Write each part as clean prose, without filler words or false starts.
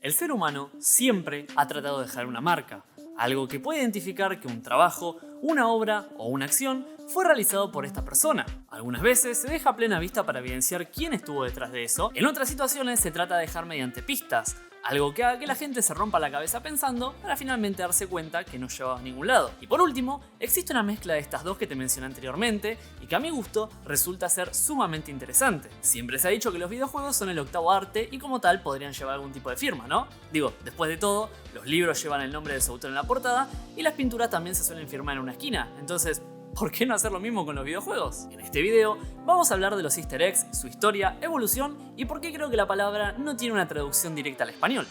El ser humano siempre ha tratado de dejar una marca, algo que puede identificar que un trabajo, una obra o una acción fue realizado por esta persona. Algunas veces se deja a plena vista para evidenciar quién estuvo detrás de eso, en otras situaciones se trata de dejar mediante pistas, algo que haga que la gente se rompa la cabeza pensando para finalmente darse cuenta que no lleva a ningún lado. Y por último, existe una mezcla de estas dos que te mencioné anteriormente y que a mi gusto resulta ser sumamente interesante. Siempre se ha dicho que los videojuegos son el octavo arte y como tal podrían llevar algún tipo de firma, ¿no? Digo, después de todo, los libros llevan el nombre de su autor en la portada y las pinturas también se suelen firmar en una esquina, entonces ¿por qué no hacer lo mismo con los videojuegos? En este video vamos a hablar de los easter eggs, su historia, evolución y por qué creo que la palabra no tiene una traducción directa al español.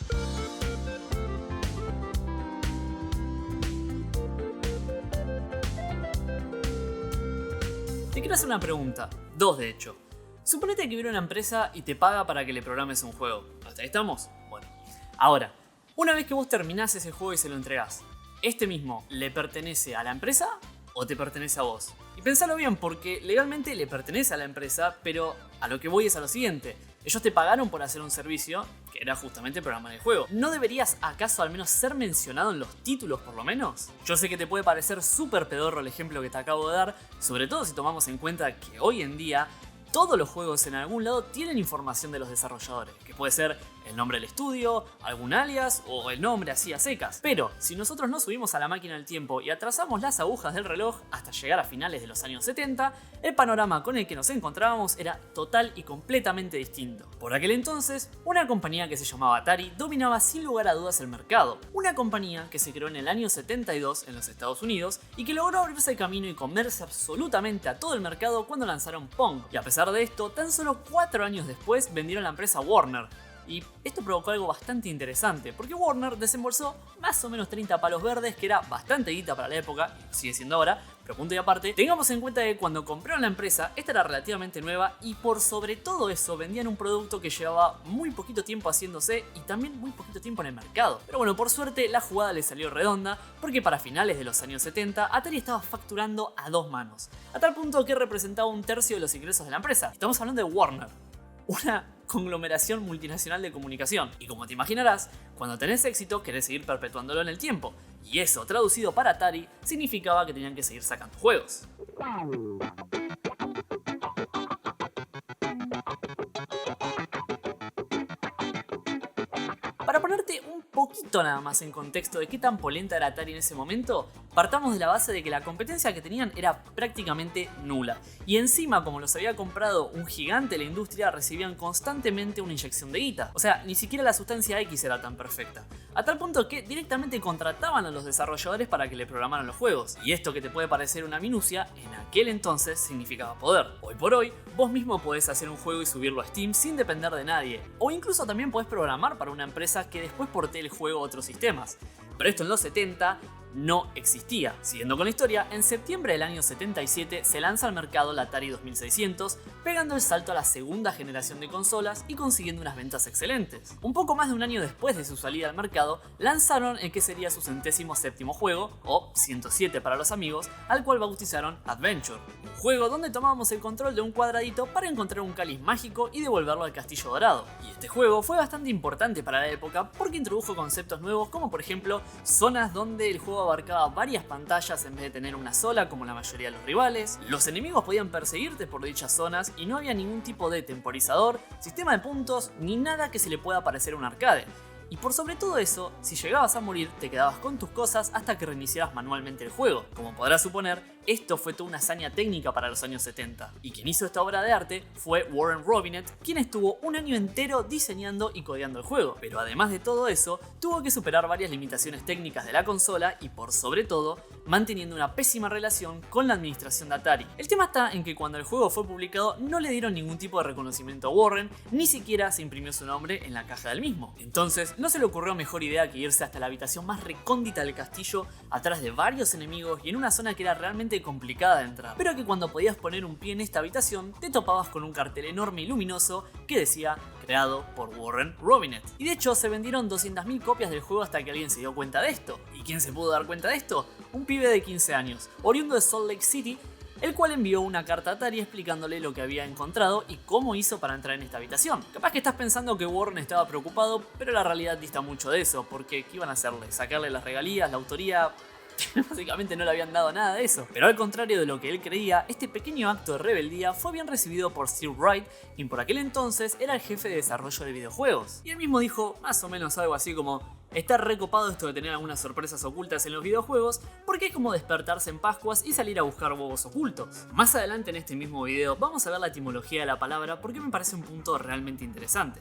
Te quiero hacer una pregunta, dos de hecho. Suponete que viene una empresa y te paga para que le programes un juego. ¿Hasta ahí estamos? Bueno. Ahora, una vez que vos terminás ese juego y se lo entregás, ¿este mismo le pertenece a la empresa o te pertenece a vos? Y pensalo bien porque legalmente le pertenece a la empresa, pero a lo que voy es a lo siguiente. Ellos te pagaron por hacer un servicio que era justamente programar el juego. ¿No deberías acaso al menos ser mencionado en los títulos por lo menos? Yo sé que te puede parecer súper pedorro el ejemplo que te acabo de dar, sobre todo si tomamos en cuenta que hoy en día todos los juegos en algún lado tienen información de los desarrolladores, que puede ser el nombre del estudio, algún alias o el nombre así a secas. Pero si nosotros nos subimos a la máquina del tiempo y atrasamos las agujas del reloj hasta llegar a finales de los años 70, el panorama con el que nos encontrábamos era total y completamente distinto. Por aquel entonces, una compañía que se llamaba Atari dominaba sin lugar a dudas el mercado. Una compañía que se creó en el año 72 en los Estados Unidos y que logró abrirse el camino y comerse absolutamente a todo el mercado cuando lanzaron Pong. Y a pesar de esto, tan solo 4 años después vendieron la empresa Warner. Y esto provocó algo bastante interesante, porque Warner desembolsó más o menos 30 palos verdes, que era bastante guita para la época, y sigue siendo ahora, pero punto y aparte, tengamos en cuenta que cuando compraron la empresa, esta era relativamente nueva y por sobre todo eso vendían un producto que llevaba muy poquito tiempo haciéndose y también muy poquito tiempo en el mercado. Pero bueno, por suerte la jugada le salió redonda, porque para finales de los años 70, Atari estaba facturando a dos manos, a tal punto que representaba un tercio de los ingresos de la empresa. Estamos hablando de Warner, una conglomeración multinacional de comunicación. Y como te imaginarás, cuando tenés éxito querés seguir perpetuándolo en el tiempo. Y eso, traducido para Atari, significaba que tenían que seguir sacando juegos. Para ponerte un poquito nada más en contexto de qué tan polenta era Atari en ese momento, partamos de la base de que la competencia que tenían era prácticamente nula. Y encima, como los había comprado un gigante de la industria, recibían constantemente una inyección de guita. O sea, ni siquiera la sustancia X era tan perfecta. A tal punto que directamente contrataban a los desarrolladores para que le programaran los juegos. Y esto que te puede parecer una minucia, en aquel entonces significaba poder. Hoy por hoy, vos mismo podés hacer un juego y subirlo a Steam sin depender de nadie. O incluso también podés programar para una empresa que después portee el juego a otros sistemas. Pero esto en los 70 no existía. Siguiendo con la historia, en septiembre del año 77 se lanza al mercado la Atari 2600, pegando el salto a la segunda generación de consolas y consiguiendo unas ventas excelentes. Un poco más de un año después de su salida al mercado, lanzaron el que sería su 107º juego, o 107 para los amigos, al cual bautizaron Adventure. Un juego donde tomábamos el control de un cuadradito para encontrar un cáliz mágico y devolverlo al castillo dorado. Y este juego fue bastante importante para la época porque introdujo conceptos nuevos como por ejemplo zonas donde el juego abarcaba varias pantallas en vez de tener una sola como la mayoría de los rivales. Los enemigos podían perseguirte por dichas zonas y no había ningún tipo de temporizador, sistema de puntos ni nada que se le pueda parecer a un arcade. Y por sobre todo eso, si llegabas a morir te quedabas con tus cosas hasta que reiniciaras manualmente el juego. Como podrás suponer, esto fue toda una hazaña técnica para los años 70. Y quien hizo esta obra de arte fue Warren Robinet, quien estuvo un año entero diseñando y codeando el juego. Pero además de todo eso, tuvo que superar varias limitaciones técnicas de la consola y por sobre todo, manteniendo una pésima relación con la administración de Atari. El tema está en que cuando el juego fue publicado no le dieron ningún tipo de reconocimiento a Warren, ni siquiera se imprimió su nombre en la caja del mismo. Entonces, no se le ocurrió mejor idea que irse hasta la habitación más recóndita del castillo, atrás de varios enemigos y en una zona que era realmente complicada de entrar, pero que cuando podías poner un pie en esta habitación te topabas con un cartel enorme y luminoso que decía creado por Warren Robinet. Y de hecho se vendieron 200.000 copias del juego hasta que alguien se dio cuenta de esto. ¿Y quién se pudo dar cuenta de esto? Un pibe de 15 años, oriundo de Salt Lake City, el cual envió una carta a Atari explicándole lo que había encontrado y cómo hizo para entrar en esta habitación. Capaz que estás pensando que Warren estaba preocupado, pero la realidad dista mucho de eso, porque ¿qué iban a hacerle? ¿Sacarle las regalías, la autoría? Básicamente no le habían dado nada de eso. Pero al contrario de lo que él creía, este pequeño acto de rebeldía fue bien recibido por Steve Wright, quien por aquel entonces era el jefe de desarrollo de videojuegos. Y él mismo dijo más o menos algo así como: está recopado esto de tener algunas sorpresas ocultas en los videojuegos, porque es como despertarse en Pascuas y salir a buscar huevos ocultos. Más adelante en este mismo video vamos a ver la etimología de la palabra, porque me parece un punto realmente interesante.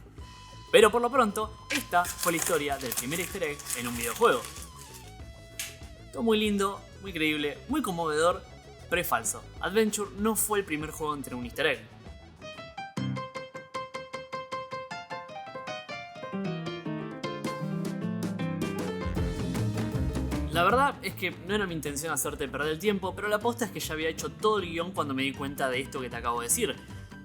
Pero por lo pronto, esta fue la historia del primer easter egg en un videojuego. Todo muy lindo, muy creíble, muy conmovedor, pero es falso. Adventure no fue el primer juego en tener un easter egg. La verdad es que no era mi intención hacerte perder el tiempo, pero la posta es que ya había hecho todo el guión cuando me di cuenta de esto que te acabo de decir.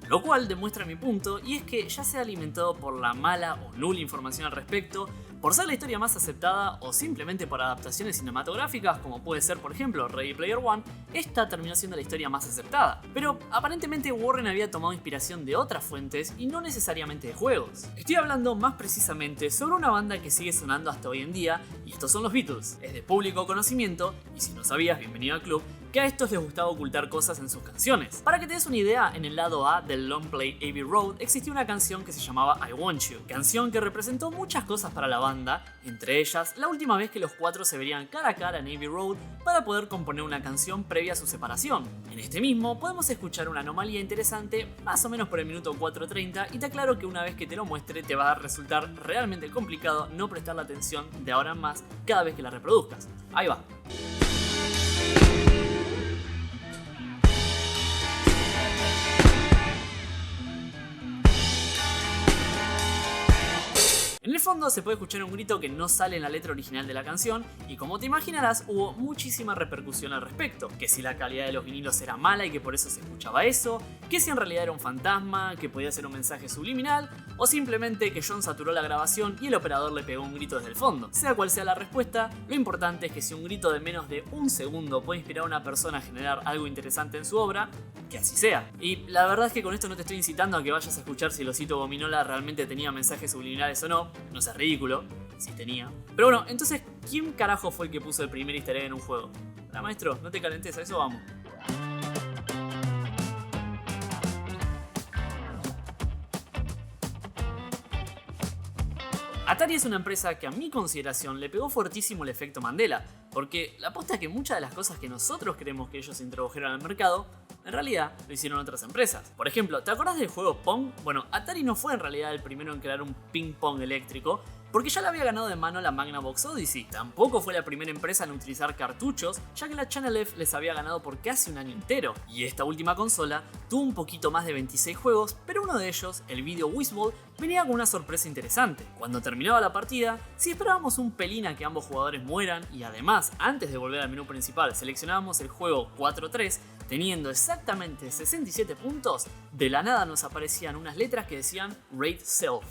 Lo cual demuestra mi punto, y es que ya sea alimentado por la mala o nula información al respecto, por ser la historia más aceptada o simplemente por adaptaciones cinematográficas como puede ser por ejemplo Ready Player One, esta terminó siendo la historia más aceptada. Pero aparentemente Warren había tomado inspiración de otras fuentes y no necesariamente de juegos. Estoy hablando más precisamente sobre una banda que sigue sonando hasta hoy en día, y estos son los Beatles. Es de público conocimiento, y si no sabías, bienvenido al club, que a estos les gustaba ocultar cosas en sus canciones. Para que te des una idea, en el lado A del long play Abbey Road existía una canción que se llamaba I Want You, canción que representó muchas cosas para la banda, entre ellas la última vez que los cuatro se verían cara a cara en Abbey Road para poder componer una canción previa a su separación. En este mismo podemos escuchar una anomalía interesante más o menos por el minuto 4:30, y te aclaro que una vez que te lo muestre te va a resultar realmente complicado no prestarle atención de ahora en más cada vez que la reproduzcas. Ahí va. En el fondo se puede escuchar un grito que no sale en la letra original de la canción, y como te imaginarás hubo muchísima repercusión al respecto, que si la calidad de los vinilos era mala y que por eso se escuchaba eso, que si en realidad era un fantasma, que podía ser un mensaje subliminal, o simplemente que John saturó la grabación y el operador le pegó un grito desde el fondo. Sea cual sea la respuesta, lo importante es que si un grito de menos de un segundo puede inspirar a una persona a generar algo interesante en su obra, que así sea. Y la verdad es que con esto no te estoy incitando a que vayas a escuchar si el osito gominola realmente tenía mensajes subliminales o no. No seas ridículo, si tenía. Pero bueno, entonces, ¿quién carajo fue el que puso el primer easter egg en un juego? Hola maestro, no te calentes, a eso vamos. Atari es una empresa que a mi consideración le pegó fuertísimo el efecto Mandela, porque la aposta es que muchas de las cosas que nosotros creemos que ellos introdujeron al mercado, en realidad lo hicieron otras empresas. Por ejemplo, ¿te acordás del juego Pong? Bueno, Atari no fue en realidad el primero en crear un ping pong eléctrico, porque ya le había ganado de mano la Magnavox Odyssey. Tampoco fue la primera empresa en utilizar cartuchos, ya que la Channel F les había ganado por casi un año entero. Y esta última consola tuvo un poquito más de 26 juegos, pero uno de ellos, el Video Wizball, venía con una sorpresa interesante. Cuando terminaba la partida, si esperábamos un pelín a que ambos jugadores mueran, y además, antes de volver al menú principal, seleccionábamos el juego 4-3, teniendo exactamente 67 puntos, de la nada nos aparecían unas letras que decían Rate Self.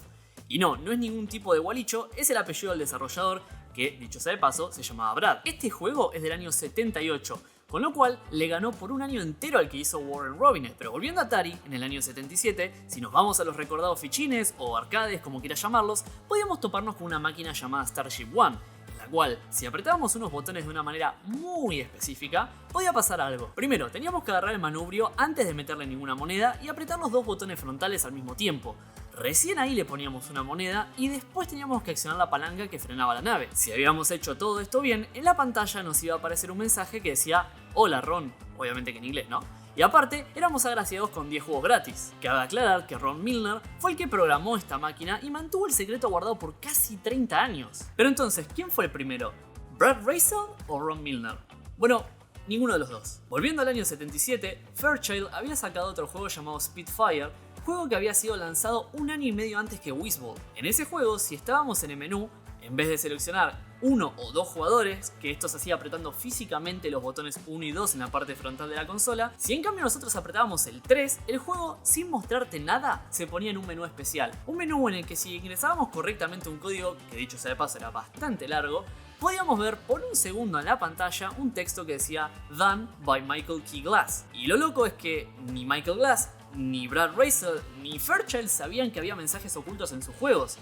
Y no es ningún tipo de gualicho, es el apellido del desarrollador, que, dicho sea de paso, se llamaba Brad. Este juego es del año 78, con lo cual le ganó por un año entero al que hizo Warren Robinet. Pero volviendo a Atari, en el año 77, si nos vamos a los recordados fichines o arcades, como quieras llamarlos, podíamos toparnos con una máquina llamada Starship One, en la cual, si apretábamos unos botones de una manera muy específica, podía pasar algo. Primero, teníamos que agarrar el manubrio antes de meterle ninguna moneda y apretar los dos botones frontales al mismo tiempo. Recién ahí le poníamos una moneda y después teníamos que accionar la palanca que frenaba la nave. Si habíamos hecho todo esto bien, en la pantalla nos iba a aparecer un mensaje que decía "Hola Ron", obviamente que en inglés, ¿no? Y aparte, éramos agraciados con 10 juegos gratis. Cabe aclarar que Ron Milner fue el que programó esta máquina y mantuvo el secreto guardado por casi 30 años. Pero entonces, ¿quién fue el primero? ¿Brad Raisel o Ron Milner? Bueno, ninguno de los dos. Volviendo al año 77, Fairchild había sacado otro juego llamado Spitfire, juego que había sido lanzado un año y medio antes que Wizball. En ese juego, si estábamos en el menú, en vez de seleccionar uno o dos jugadores, que esto se hacía apretando físicamente los botones 1 y 2 en la parte frontal de la consola, si en cambio nosotros apretábamos el 3, el juego, sin mostrarte nada, se ponía en un menú especial. Un menú en el que si ingresábamos correctamente un código, que dicho sea de paso era bastante largo, podíamos ver por un segundo en la pantalla un texto que decía Done by Michael K. Glass. Y lo loco es que ni Michael Glass, ni Brad Raisel, ni Fairchild sabían que había mensajes ocultos en sus juegos.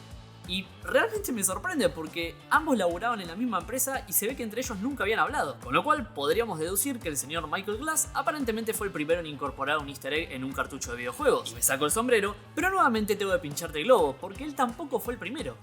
Y realmente me sorprende porque ambos laburaban en la misma empresa y se ve que entre ellos nunca habían hablado. Con lo cual podríamos deducir que el señor Michael Glass aparentemente fue el primero en incorporar un easter egg en un cartucho de videojuegos. Y me saco el sombrero, pero nuevamente tengo que pincharte el globo porque él tampoco fue el primero.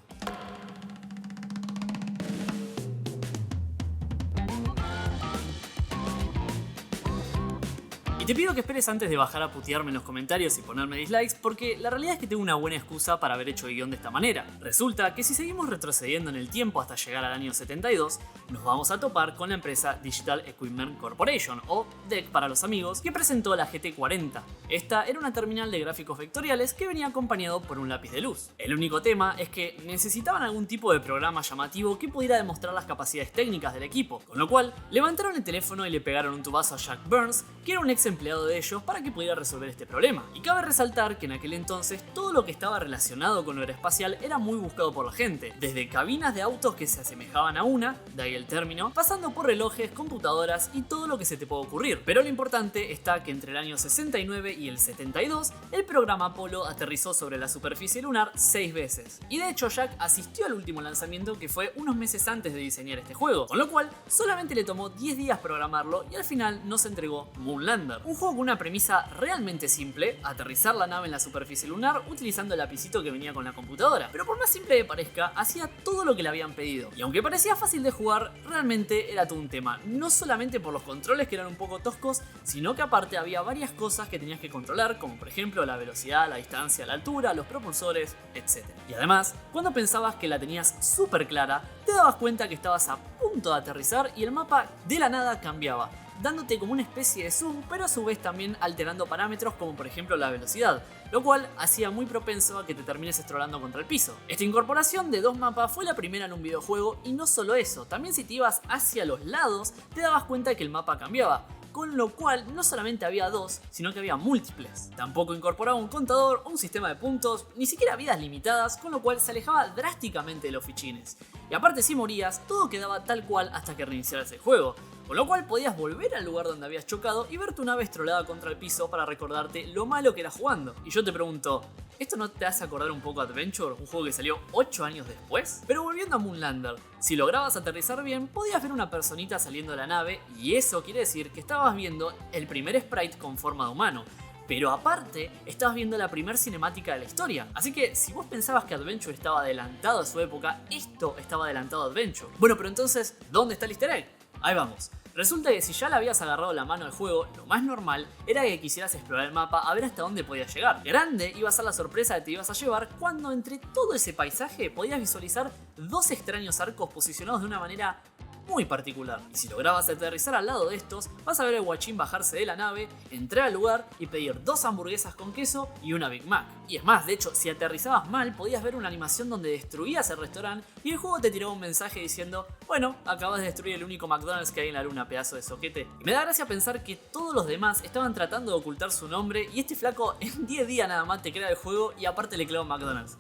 Y te pido que esperes antes de bajar a putearme en los comentarios y ponerme dislikes porque la realidad es que tengo una buena excusa para haber hecho el guión de esta manera. Resulta que si seguimos retrocediendo en el tiempo hasta llegar al año 72, nos vamos a topar con la empresa Digital Equipment Corporation, o DEC para los amigos, que presentó la GT40. Esta era una terminal de gráficos vectoriales que venía acompañado por un lápiz de luz. El único tema es que necesitaban algún tipo de programa llamativo que pudiera demostrar las capacidades técnicas del equipo, con lo cual levantaron el teléfono y le pegaron un tubazo a Jack Burns, que era un ex empleado de ellos, para que pudiera resolver este problema. Y cabe resaltar que en aquel entonces todo lo que estaba relacionado con lo aeroespacial era muy buscado por la gente, desde cabinas de autos que se asemejaban a una, de ahí el término, pasando por relojes, computadoras y todo lo que se te pueda ocurrir. Pero lo importante está que entre el año 69 y el 72, el programa Apolo aterrizó sobre la superficie lunar 6 veces. Y de hecho Jack asistió al último lanzamiento, que fue unos meses antes de diseñar este juego, con lo cual solamente le tomó 10 días programarlo y al final nos entregó Moonlander, un juego con una premisa realmente simple: aterrizar la nave en la superficie lunar utilizando el lapicito que venía con la computadora. Pero por más simple que parezca, hacía todo lo que le habían pedido. Y aunque parecía fácil de jugar, realmente era todo un tema. No solamente por los controles, que eran un poco toscos, sino que aparte había varias cosas que tenías que controlar, como por ejemplo la velocidad, la distancia, la altura, los propulsores, etc. Y además, cuando pensabas que la tenías súper clara, te dabas cuenta que estabas a punto de aterrizar y el mapa de la nada cambiaba, dándote como una especie de zoom, pero a su vez también alterando parámetros como por ejemplo la velocidad, lo cual hacía muy propenso a que te termines estrolando contra el piso. Esta incorporación de dos mapas fue la primera en un videojuego, y no solo eso, también si te ibas hacia los lados te dabas cuenta de que el mapa cambiaba, con lo cual no solamente había dos, sino que había múltiples. Tampoco incorporaba un contador o un sistema de puntos, ni siquiera vidas limitadas, con lo cual se alejaba drásticamente de los fichines. Y aparte, si morías, todo quedaba tal cual hasta que reiniciaras el juego, con lo cual podías volver al lugar donde habías chocado y ver tu nave estrolada contra el piso para recordarte lo malo que eras jugando. Y yo te pregunto, ¿esto no te hace acordar un poco a Adventure, un juego que salió 8 años después? Pero volviendo a Moonlander, si lograbas aterrizar bien, podías ver una personita saliendo de la nave, y eso quiere decir que estabas viendo el primer sprite con forma de humano. Pero aparte, estabas viendo la primera cinemática de la historia. Así que si vos pensabas que Adventure estaba adelantado a su época, esto estaba adelantado a Adventure. Bueno, pero entonces, ¿dónde está el easter egg? Ahí vamos. Resulta que si ya le habías agarrado la mano al juego, lo más normal era que quisieras explorar el mapa a ver hasta dónde podías llegar. Grande iba a ser la sorpresa que te ibas a llevar cuando entre todo ese paisaje podías visualizar dos extraños arcos posicionados de una manera muy particular. Y si lograbas aterrizar al lado de estos, vas a ver al guachín bajarse de la nave, entrar al lugar y pedir 2 hamburguesas con queso y una Big Mac. Y es más, de hecho, si aterrizabas mal, podías ver una animación donde destruías el restaurante y el juego te tiraba un mensaje diciendo: bueno, acabas de destruir el único McDonald's que hay en la luna, pedazo de soquete. Y me da gracia pensar que todos los demás estaban tratando de ocultar su nombre, y este flaco en 10 días nada más te crea el juego y aparte le clava un McDonald's.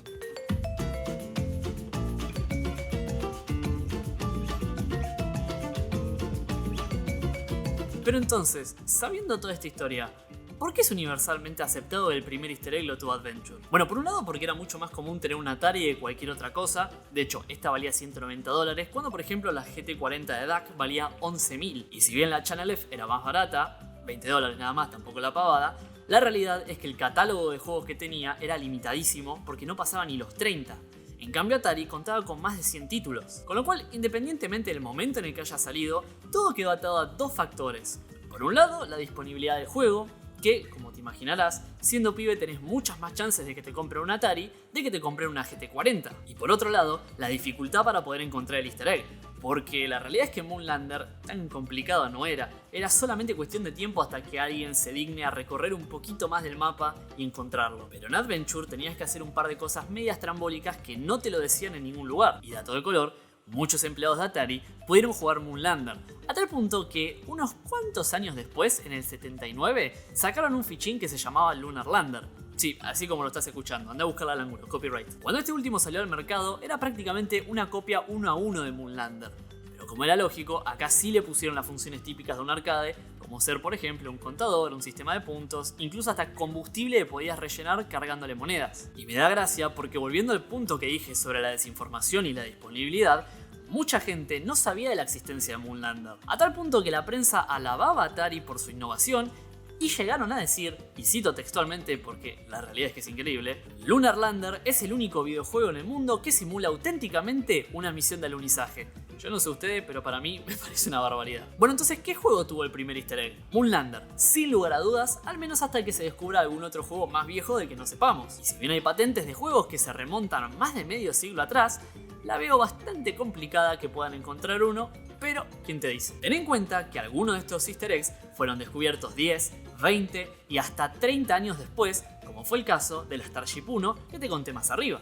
Pero entonces, sabiendo toda esta historia, ¿por qué es universalmente aceptado el primer easter egg lo tuvo Adventure? Bueno, por un lado porque era mucho más común tener un Atari que cualquier otra cosa. De hecho, esta valía $190, cuando por ejemplo la GT40 de DAC valía $11.000. Y si bien la Channel F era más barata, $20 nada más, tampoco la pavada, la realidad es que el catálogo de juegos que tenía era limitadísimo porque no pasaba ni los 30. En cambio, Atari contaba con más de 100 títulos, con lo cual, independientemente del momento en el que haya salido, todo quedó atado a dos factores. Por un lado, la disponibilidad del juego, que, como te imaginarás, siendo pibe tenés muchas más chances de que te compren un Atari de que te compren una GT40. Y por otro lado, la dificultad para poder encontrar el easter egg, porque la realidad es que Moonlander tan complicado no era solamente cuestión de tiempo hasta que alguien se digne a recorrer un poquito más del mapa y encontrarlo. Pero en Adventure tenías que hacer un par de cosas medias trambólicas que no te lo decían en ningún lugar. Y dato de color, muchos empleados de Atari pudieron jugar Moonlander, a tal punto que unos cuantos años después, en el 79, sacaron un fichín que se llamaba Lunar Lander. Sí, así como lo estás escuchando, anda a buscarla al ángulo, copyright. Cuando este último salió al mercado, era prácticamente una copia 1 a 1 de Moonlander. como era lógico, acá sí le pusieron las funciones típicas de un arcade, como ser por ejemplo un contador, un sistema de puntos, incluso hasta combustible que podías rellenar cargándole monedas. Y me da gracia porque, volviendo al punto que dije sobre la desinformación y la disponibilidad, mucha gente no sabía de la existencia de Moonlander, a tal punto que la prensa alababa a Atari por su innovación y llegaron a decir, y cito textualmente porque la realidad es que es increíble: Lunar Lander es el único videojuego en el mundo que simula auténticamente una misión de alunizaje. Yo no sé ustedes, pero para mí me parece una barbaridad. Bueno, entonces, ¿qué juego tuvo el primer easter egg? Moonlander, sin lugar a dudas, al menos hasta que se descubra algún otro juego más viejo del que no sepamos. Y si bien hay patentes de juegos que se remontan más de medio siglo atrás, la veo bastante complicada que puedan encontrar uno, pero ¿quién te dice? Ten en cuenta que algunos de estos easter eggs fueron descubiertos 10, 20 y hasta 30 años después, como fue el caso del Starship 1 que te conté más arriba.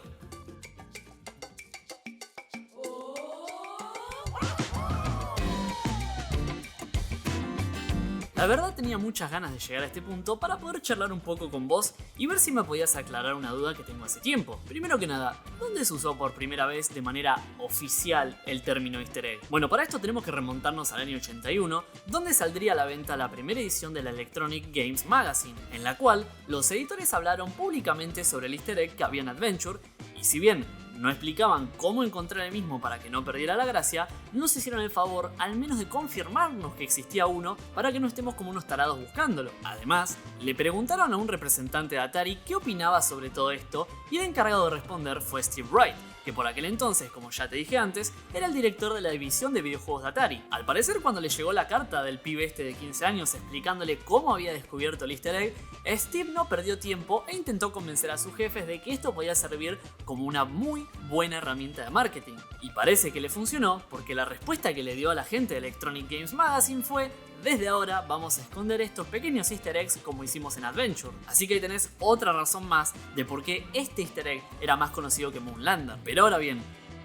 La verdad tenía muchas ganas de llegar a este punto para poder charlar un poco con vos y ver si me podías aclarar una duda que tengo hace tiempo. Primero que nada, ¿dónde se usó por primera vez de manera oficial el término easter egg? Bueno, para esto tenemos que remontarnos al año 81, donde saldría a la venta la primera edición de la Electronic Games Magazine, en la cual los editores hablaron públicamente sobre el easter egg que había en Adventure, y si bien no explicaban cómo encontrar el mismo para que no perdiera la gracia, nos hicieron el favor al menos de confirmarnos que existía uno para que no estemos como unos tarados buscándolo. Además, le preguntaron a un representante de Atari qué opinaba sobre todo esto, y el encargado de responder fue Steve Wright, que por aquel entonces, como ya te dije antes, era el director de la división de videojuegos de Atari. Al parecer, cuando le llegó la carta del pibe este de 15 años explicándole cómo había descubierto el easter egg, Steve no perdió tiempo e intentó convencer a sus jefes de que esto podía servir como una muy buena herramienta de marketing. Y parece que le funcionó, porque la respuesta que le dio a la gente de Electronic Games Magazine fue: desde ahora vamos a esconder estos pequeños easter eggs como hicimos en Adventure. Así que ahí tenés otra razón más de por qué este easter egg era más conocido que Moonlander. Pero ahora bien,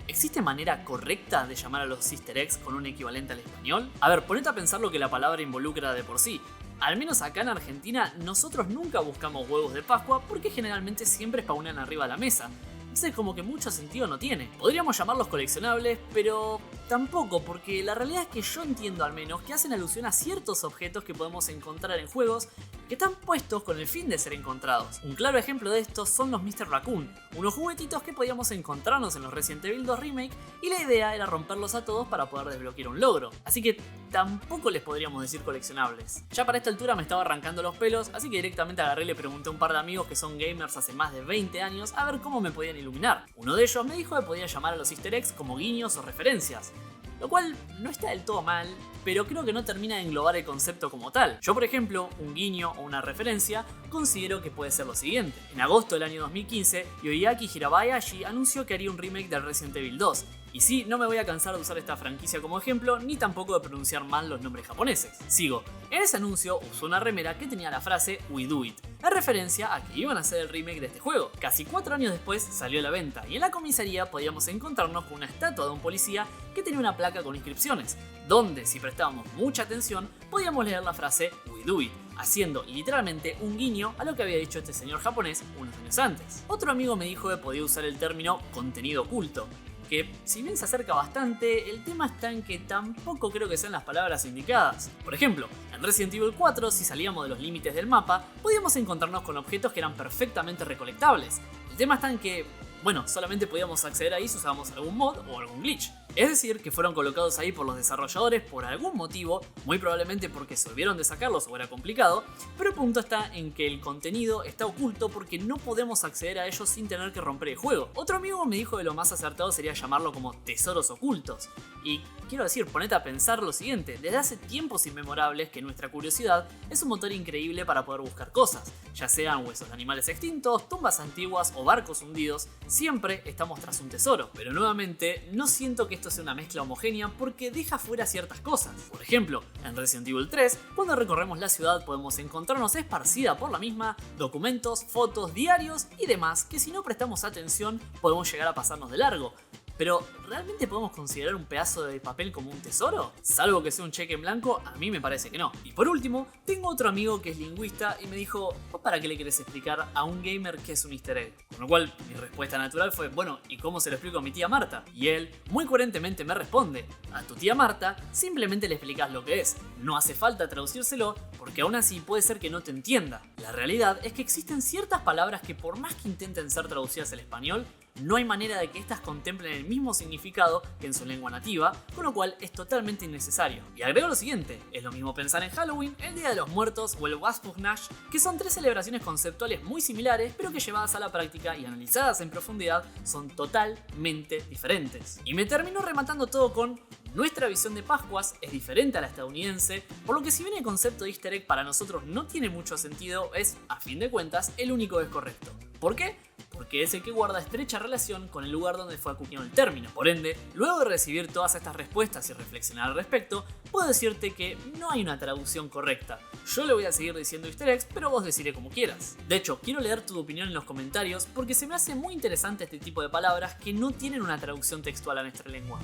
¿existe manera correcta de llamar a los easter eggs con un equivalente al español? A ver, ponete a pensar lo que la palabra involucra de por sí. Al menos acá en Argentina, nosotros nunca buscamos huevos de Pascua porque generalmente siempre spawnan arriba de la mesa. Entonces como que mucho sentido no tiene. Podríamos llamarlos coleccionables, pero tampoco, porque la realidad es que yo entiendo al menos que hacen alusión a ciertos objetos que podemos encontrar en juegos que están puestos con el fin de ser encontrados. Un claro ejemplo de estos son los Mr. Raccoon, unos juguetitos que podíamos encontrarnos en los Resident Evil 2 Remake, y la idea era romperlos a todos para poder desbloquear un logro. Así que tampoco les podríamos decir coleccionables. Ya para esta altura me estaba arrancando los pelos, así que directamente agarré y le pregunté a un par de amigos que son gamers hace más de 20 años a ver cómo me podían iluminar. Uno de ellos me dijo que podía llamar a los easter eggs como guiños o referencias, lo cual no está del todo mal, pero creo que no termina de englobar el concepto como tal. Yo, por ejemplo, un guiño o una referencia considero que puede ser lo siguiente. En agosto del año 2015, Yoichi Hirabayashi anunció que haría un remake del Resident Evil 2. Y sí, no me voy a cansar de usar esta franquicia como ejemplo, ni tampoco de pronunciar mal los nombres japoneses. Sigo. En ese anuncio usó una remera que tenía la frase "We do it", en referencia a que iban a hacer el remake de este juego. Casi 4 años después salió a la venta, y en la comisaría podíamos encontrarnos con una estatua de un policía que tenía una placa con inscripciones, donde, si prestábamos mucha atención, podíamos leer la frase "We do it", haciendo literalmente un guiño a lo que había dicho este señor japonés unos años antes. Otro amigo me dijo que podía usar el término "contenido oculto", que si bien se acerca bastante, el tema está en que tampoco creo que sean las palabras indicadas. Por ejemplo, en Resident Evil 4, si salíamos de los límites del mapa, podíamos encontrarnos con objetos que eran perfectamente recolectables. El tema está en que, bueno, solamente podíamos acceder ahí si usábamos algún mod o algún glitch. Es decir, que fueron colocados ahí por los desarrolladores por algún motivo, muy probablemente porque se olvidaron de sacarlos o era complicado, pero el punto está en que el contenido está oculto porque no podemos acceder a ellos sin tener que romper el juego. Otro amigo me dijo que lo más acertado sería llamarlo como tesoros ocultos. Y quiero decir, ponete a pensar lo siguiente: desde hace tiempos inmemorables que nuestra curiosidad es un motor increíble para poder buscar cosas, ya sean huesos de animales extintos, tumbas antiguas o barcos hundidos, siempre estamos tras un tesoro. Pero nuevamente, no siento que esto sea una mezcla homogénea porque deja fuera ciertas cosas. Por ejemplo, en Resident Evil 3, cuando recorremos la ciudad podemos encontrarnos esparcida por la misma documentos, fotos, diarios y demás que si no prestamos atención podemos llegar a pasarnos de largo. Pero, ¿realmente podemos considerar un pedazo de papel como un tesoro? Salvo que sea un cheque en blanco, a mí me parece que no. Y por último, tengo otro amigo que es lingüista y me dijo, ¿vos para qué le querés explicar a un gamer qué es un easter egg? Con lo cual, mi respuesta natural fue, bueno, ¿y cómo se lo explico a mi tía Marta? Y él, muy coherentemente me responde, a tu tía Marta simplemente le explicás lo que es. No hace falta traducírselo porque aún así puede ser que no te entienda. La realidad es que existen ciertas palabras que por más que intenten ser traducidas al español, no hay manera de que éstas contemplen el mismo significado que en su lengua nativa, con lo cual es totalmente innecesario. Y agrego lo siguiente, es lo mismo pensar en Halloween, el Día de los Muertos o el Waspugnash, que son tres celebraciones conceptuales muy similares, pero que llevadas a la práctica y analizadas en profundidad son totalmente diferentes. Y me termino rematando todo con: nuestra visión de Pascuas es diferente a la estadounidense, por lo que si bien el concepto de easter egg para nosotros no tiene mucho sentido, es, a fin de cuentas, el único que es correcto. ¿Por qué? Porque es el que guarda estrecha relación con el lugar donde fue acuñado el término. Por ende, luego de recibir todas estas respuestas y reflexionar al respecto, puedo decirte que no hay una traducción correcta. Yo le voy a seguir diciendo easter eggs, pero vos deciré como quieras. De hecho, quiero leer tu opinión en los comentarios porque se me hace muy interesante este tipo de palabras que no tienen una traducción textual a nuestra lengua.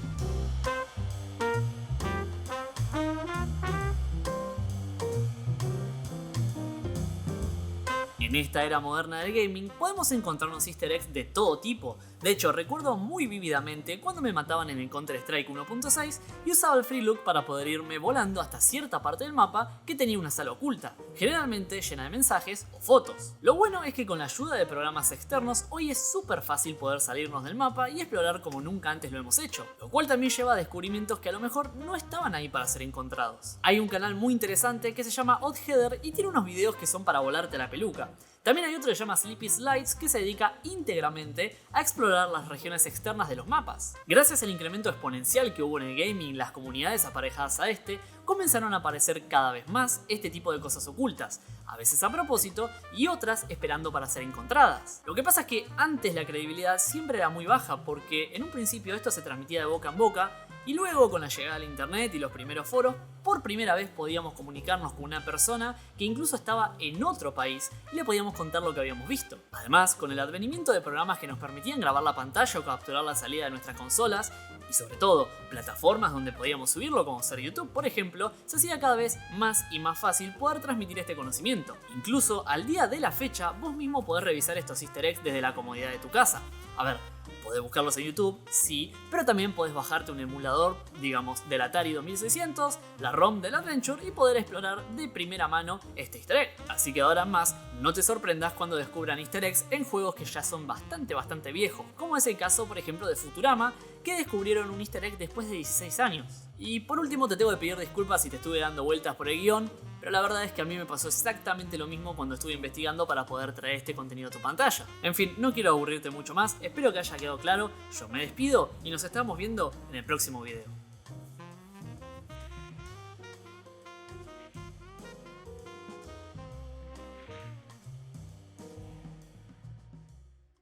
En esta era moderna del gaming podemos encontrarnos easter eggs de todo tipo. De hecho, recuerdo muy vívidamente cuando me mataban en el Counter-Strike 1.6 y usaba el free look para poder irme volando hasta cierta parte del mapa que tenía una sala oculta, generalmente llena de mensajes o fotos. Lo bueno es que con la ayuda de programas externos hoy es súper fácil poder salirnos del mapa y explorar como nunca antes lo hemos hecho, lo cual también lleva a descubrimientos que a lo mejor no estaban ahí para ser encontrados. Hay un canal muy interesante que se llama Oddheader y tiene unos videos que son para volarte la peluca. También hay otro que se llama Sleepy Slides que se dedica íntegramente a explorar las regiones externas de los mapas. Gracias al incremento exponencial que hubo en el gaming, las comunidades aparejadas a este comenzaron a aparecer cada vez más este tipo de cosas ocultas, a veces a propósito y otras esperando para ser encontradas. Lo que pasa es que antes la credibilidad siempre era muy baja porque en un principio esto se transmitía de boca en boca y luego con la llegada del internet y los primeros foros, por primera vez podíamos comunicarnos con una persona que incluso estaba en otro país y le podíamos contar lo que habíamos visto. Además, con el advenimiento de programas que nos permitían grabar la pantalla o capturar la salida de nuestras consolas, y sobre todo plataformas donde podíamos subirlo como ser YouTube por ejemplo, se hacía cada vez más y más fácil poder transmitir este conocimiento. Incluso al día de la fecha vos mismo podés revisar estos easter eggs desde la comodidad de tu casa. A ver, podés buscarlos en YouTube, sí, pero también podés bajarte un emulador, digamos, del Atari 2600, la ROM del Adventure y poder explorar de primera mano este easter egg. Así que ahora más, no te sorprendas cuando descubran easter eggs en juegos que ya son bastante viejos, como es el caso, por ejemplo, de Futurama, que descubrieron un easter egg después de 16 años. Y por último te tengo que pedir disculpas si te estuve dando vueltas por el guión, pero la verdad es que a mí me pasó exactamente lo mismo cuando estuve investigando para poder traer este contenido a tu pantalla. En fin, no quiero aburrirte mucho más, espero que haya quedado claro, yo me despido y nos estamos viendo en el próximo video.